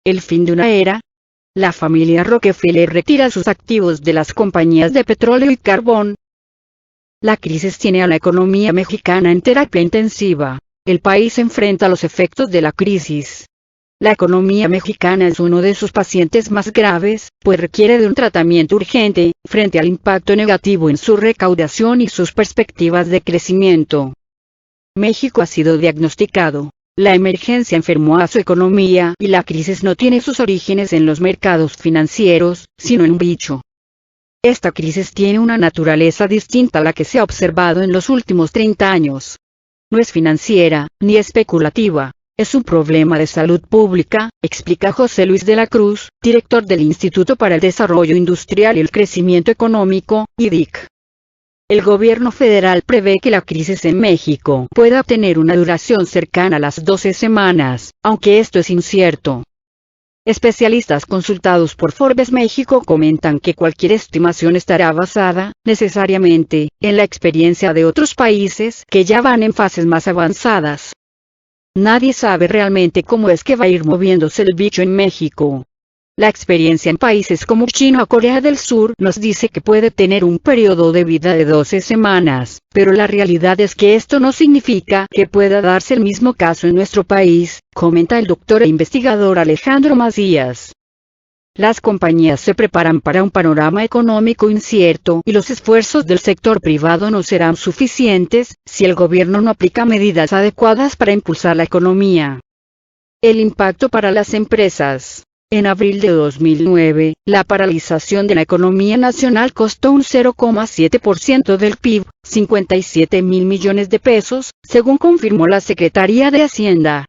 ¿El fin de una era? La familia Rockefeller retira sus activos de las compañías de petróleo y carbón. La crisis tiene a la economía mexicana en terapia intensiva. El país enfrenta los efectos de la crisis. La economía mexicana es uno de sus pacientes más graves, pues requiere de un tratamiento urgente, frente al impacto negativo en su recaudación y sus perspectivas de crecimiento. México ha sido diagnosticado. La emergencia enfermó a su economía y la crisis no tiene sus orígenes en los mercados financieros, sino en un bicho. Esta crisis tiene una naturaleza distinta a la que se ha observado en los últimos 30 años. No es financiera, ni especulativa. Es un problema de salud pública, explica José Luis de la Cruz, director del Instituto para el Desarrollo Industrial y el Crecimiento Económico, IDIC. El gobierno federal prevé que la crisis en México pueda tener una duración cercana a las 12 semanas, aunque esto es incierto. Especialistas consultados por Forbes México comentan que cualquier estimación estará basada, necesariamente, en la experiencia de otros países que ya van en fases más avanzadas. Nadie sabe realmente cómo es que va a ir moviéndose el bicho en México. La experiencia en países como China o Corea del Sur nos dice que puede tener un periodo de vida de 12 semanas, pero la realidad es que esto no significa que pueda darse el mismo caso en nuestro país, comenta el doctor e investigador Alejandro Macías. Las compañías se preparan para un panorama económico incierto y los esfuerzos del sector privado no serán suficientes si el gobierno no aplica medidas adecuadas para impulsar la economía. El impacto para las empresas. En abril de 2009, la paralización de la economía nacional costó un 0,7% del PIB, 57,000 millones de pesos, según confirmó la Secretaría de Hacienda.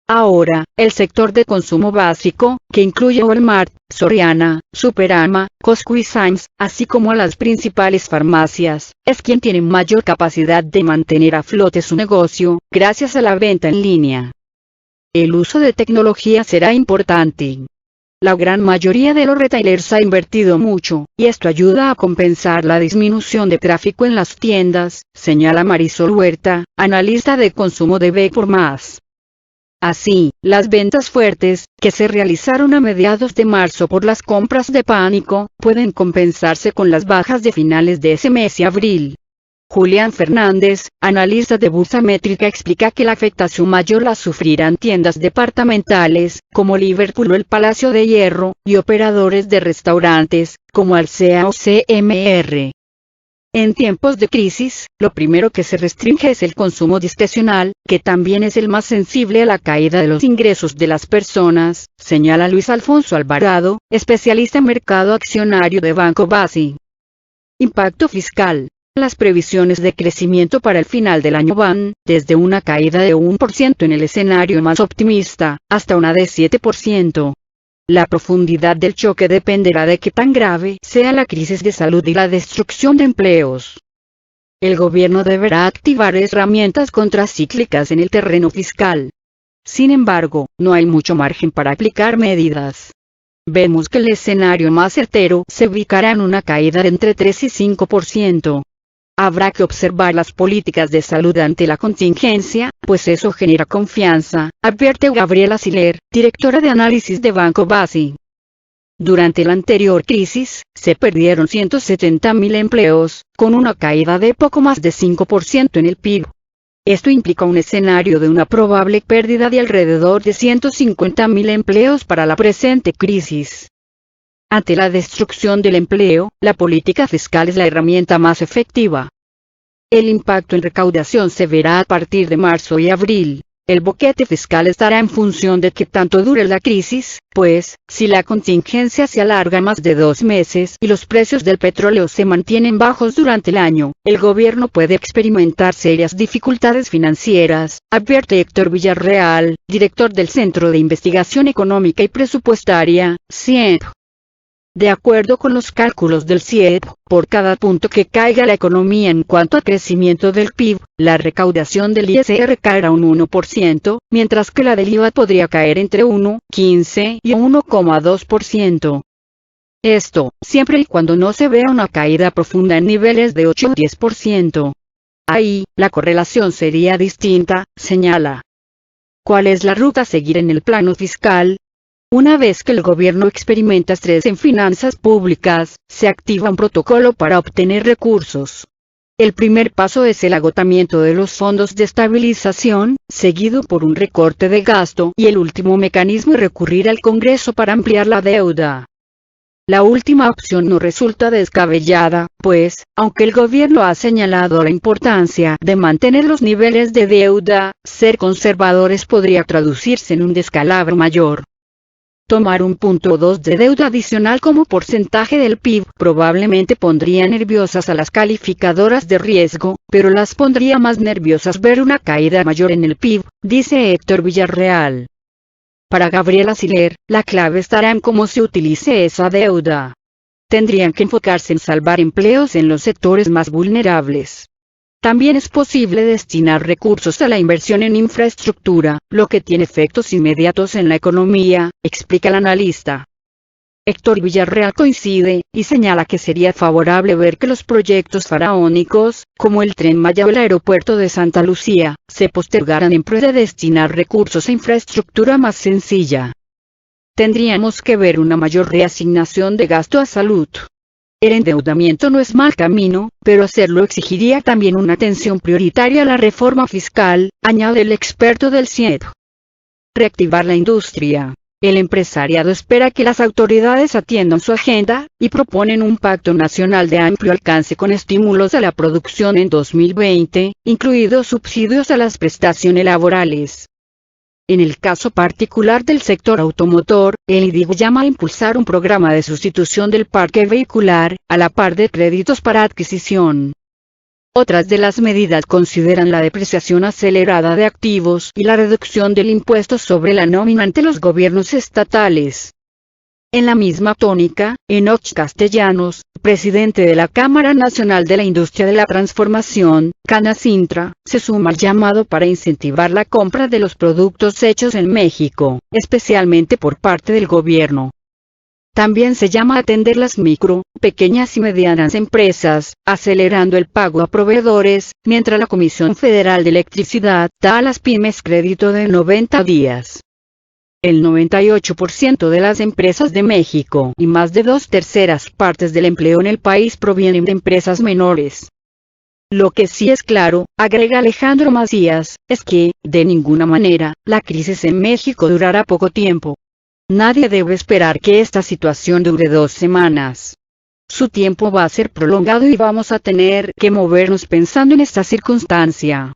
Ahora, el sector de consumo básico, que incluye Walmart, Soriana, Superama, Costco y Sam's, así como a las principales farmacias, es quien tiene mayor capacidad de mantener a flote su negocio, gracias a la venta en línea. El uso de tecnología será importante. La gran mayoría de los retailers ha invertido mucho, y esto ayuda a compensar la disminución de tráfico en las tiendas, señala Marisol Huerta, analista de consumo de B por Más. Así, las ventas fuertes, que se realizaron a mediados de marzo por las compras de pánico, pueden compensarse con las bajas de finales de ese mes y abril. Julián Fernández, analista de Bursamétrica, explica que la afectación mayor la sufrirán tiendas departamentales, como Liverpool o el Palacio de Hierro, y operadores de restaurantes, como Alsea o CMR. En tiempos de crisis, lo primero que se restringe es el consumo discrecional, que también es el más sensible a la caída de los ingresos de las personas, señala Luis Alfonso Alvarado, especialista en mercado accionario de Banco Basi. Impacto fiscal. Las previsiones de crecimiento para el final del año van, desde una caída de 1% en el escenario más optimista, hasta una de 7%. La profundidad del choque dependerá de qué tan grave sea la crisis de salud y la destrucción de empleos. El gobierno deberá activar herramientas contracíclicas en el terreno fiscal. Sin embargo, no hay mucho margen para aplicar medidas. Vemos que el escenario más certero se ubicará en una caída de entre 3 y 5%. Habrá que observar las políticas de salud ante la contingencia, pues eso genera confianza, advierte Gabriela Siller, directora de análisis de Banco Basi. Durante la anterior crisis, se perdieron 170,000 empleos, con una caída de poco más de 5% en el PIB. Esto implica un escenario de una probable pérdida de alrededor de 150,000 empleos para la presente crisis. Ante la destrucción del empleo, la política fiscal es la herramienta más efectiva. El impacto en recaudación se verá a partir de marzo y abril. El boquete fiscal estará en función de qué tanto dure la crisis, pues, si la contingencia se alarga más de 2 meses y los precios del petróleo se mantienen bajos durante el año, el gobierno puede experimentar serias dificultades financieras, advierte Héctor Villarreal, director del Centro de Investigación Económica y Presupuestaria, CIEP. De acuerdo con los cálculos del CIEP, por cada punto que caiga la economía en cuanto a crecimiento del PIB, la recaudación del ISR caerá un 1%, mientras que la del IVA podría caer entre 1,15 y 1,2%. Esto, siempre y cuando no se vea una caída profunda en niveles de 8 o 10%. Ahí, la correlación sería distinta, señala. ¿Cuál es la ruta a seguir en el plano fiscal? Una vez que el gobierno experimenta estrés en finanzas públicas, se activa un protocolo para obtener recursos. El primer paso es el agotamiento de los fondos de estabilización, seguido por un recorte de gasto, y el último mecanismo es recurrir al Congreso para ampliar la deuda. La última opción no resulta descabellada, pues, aunque el gobierno ha señalado la importancia de mantener los niveles de deuda, ser conservadores podría traducirse en un descalabro mayor. Tomar 1,2 de deuda adicional como porcentaje del PIB probablemente pondría nerviosas a las calificadoras de riesgo, pero las pondría más nerviosas ver una caída mayor en el PIB, dice Héctor Villarreal. Para Gabriela Siller, la clave estará en cómo se utilice esa deuda. Tendrían que enfocarse en salvar empleos en los sectores más vulnerables. También es posible destinar recursos a la inversión en infraestructura, lo que tiene efectos inmediatos en la economía, explica el analista. Héctor Villarreal coincide, y señala que sería favorable ver que los proyectos faraónicos, como el Tren Maya o el aeropuerto de Santa Lucía, se postergaran en pro de destinar recursos a infraestructura más sencilla. Tendríamos que ver una mayor reasignación de gasto a salud. El endeudamiento no es mal camino, pero hacerlo exigiría también una atención prioritaria a la reforma fiscal, añade el experto del CIED. Reactivar la industria. El empresariado espera que las autoridades atiendan su agenda, y proponen un pacto nacional de amplio alcance con estímulos a la producción en 2020, incluidos subsidios a las prestaciones laborales. En el caso particular del sector automotor, el IDIG llama a impulsar un programa de sustitución del parque vehicular, a la par de créditos para adquisición. Otras de las medidas consideran la depreciación acelerada de activos y la reducción del impuesto sobre la nómina ante los gobiernos estatales. En la misma tónica, Enoch Castellanos, presidente de la Cámara Nacional de la Industria de la Transformación, Canacintra, se suma al llamado para incentivar la compra de los productos hechos en México, especialmente por parte del gobierno. También se llama a atender las micro, pequeñas y medianas empresas, acelerando el pago a proveedores, mientras la Comisión Federal de Electricidad da a las pymes crédito de 90 días. El 98% de las empresas de México y más de 2/3 partes del empleo en el país provienen de empresas menores. Lo que sí es claro, agrega Alejandro Macías, es que, de ninguna manera, la crisis en México durará poco tiempo. Nadie debe esperar que esta situación dure 2 semanas. Su tiempo va a ser prolongado y vamos a tener que movernos pensando en esta circunstancia.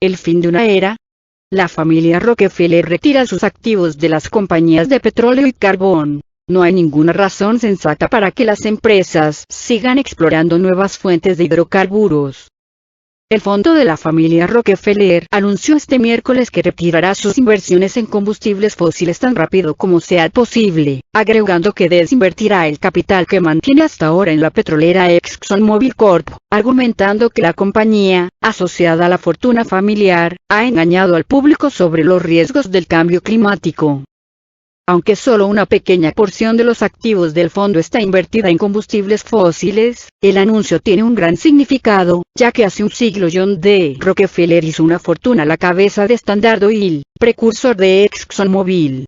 El fin de una era. La familia Rockefeller retira sus activos de las compañías de petróleo y carbón. No hay ninguna razón sensata para que las empresas sigan explorando nuevas fuentes de hidrocarburos. El fondo de la familia Rockefeller anunció este miércoles que retirará sus inversiones en combustibles fósiles tan rápido como sea posible, agregando que desinvertirá el capital que mantiene hasta ahora en la petrolera ExxonMobil Corp., argumentando que la compañía, asociada a la fortuna familiar, ha engañado al público sobre los riesgos del cambio climático. Aunque solo una pequeña porción de los activos del fondo está invertida en combustibles fósiles, el anuncio tiene un gran significado, ya que hace un siglo John D. Rockefeller hizo una fortuna a la cabeza de Standard Oil, precursor de ExxonMobil.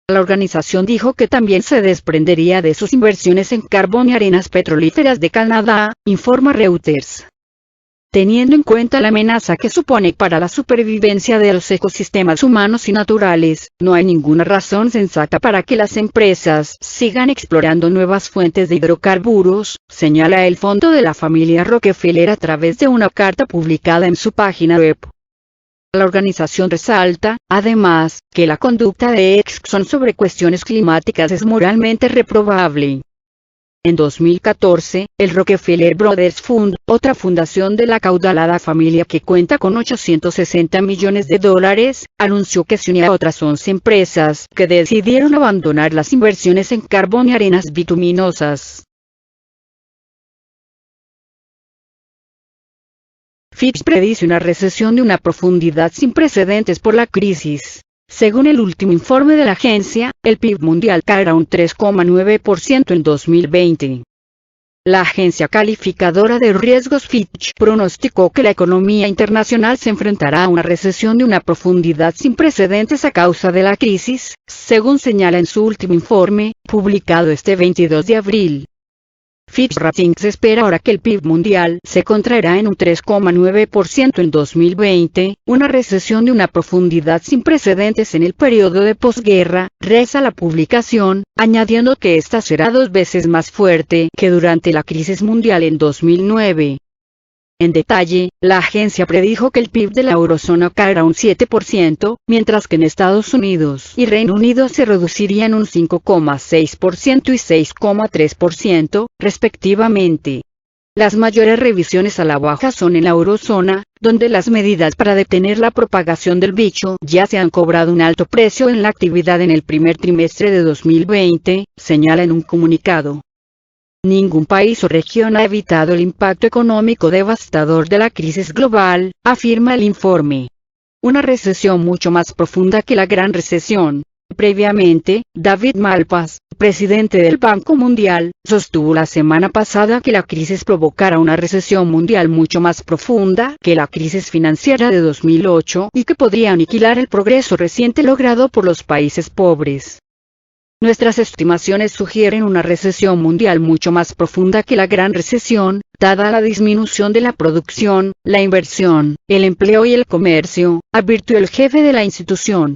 La organización dijo que también se desprendería de sus inversiones en carbón y arenas petrolíferas de Canadá, informa Reuters. Teniendo en cuenta la amenaza que supone para la supervivencia de los ecosistemas humanos y naturales, no hay ninguna razón sensata para que las empresas sigan explorando nuevas fuentes de hidrocarburos, señala el fondo de la familia Rockefeller a través de una carta publicada en su página web. La organización resalta, además, que la conducta de Exxon sobre cuestiones climáticas es moralmente reprobable. En 2014, el Rockefeller Brothers Fund, otra fundación de la acaudalada familia que cuenta con $860 millones, anunció que se unía a otras 11 empresas que decidieron abandonar las inversiones en carbón y arenas bituminosas. Fitch predice una recesión de una profundidad sin precedentes por la crisis. Según el último informe de la agencia, el PIB mundial caerá un 3,9% en 2020. La agencia calificadora de riesgos Fitch pronosticó que la economía internacional se enfrentará a una recesión de una profundidad sin precedentes a causa de la crisis, según señala en su último informe, publicado este 22 de abril. Fitch Ratings espera ahora que el PIB mundial se contraerá en un 3,9% en 2020, una recesión de una profundidad sin precedentes en el periodo de posguerra, reza la publicación, añadiendo que esta será 2 veces más fuerte que durante la crisis mundial en 2009. En detalle, la agencia predijo que el PIB de la eurozona caerá un 7%, mientras que en Estados Unidos y Reino Unido se reduciría en un 5,6% y 6,3%, respectivamente. Las mayores revisiones a la baja son en la eurozona, donde las medidas para detener la propagación del bicho ya se han cobrado un alto precio en la actividad en el primer trimestre de 2020, señala en un comunicado. Ningún país o región ha evitado el impacto económico devastador de la crisis global, afirma el informe. Una recesión mucho más profunda que la Gran Recesión. Previamente, David Malpass, presidente del Banco Mundial, sostuvo la semana pasada que la crisis provocara una recesión mundial mucho más profunda que la crisis financiera de 2008 y que podría aniquilar el progreso reciente logrado por los países pobres. Nuestras estimaciones sugieren una recesión mundial mucho más profunda que la Gran Recesión, dada la disminución de la producción, la inversión, el empleo y el comercio, advirtió el jefe de la institución.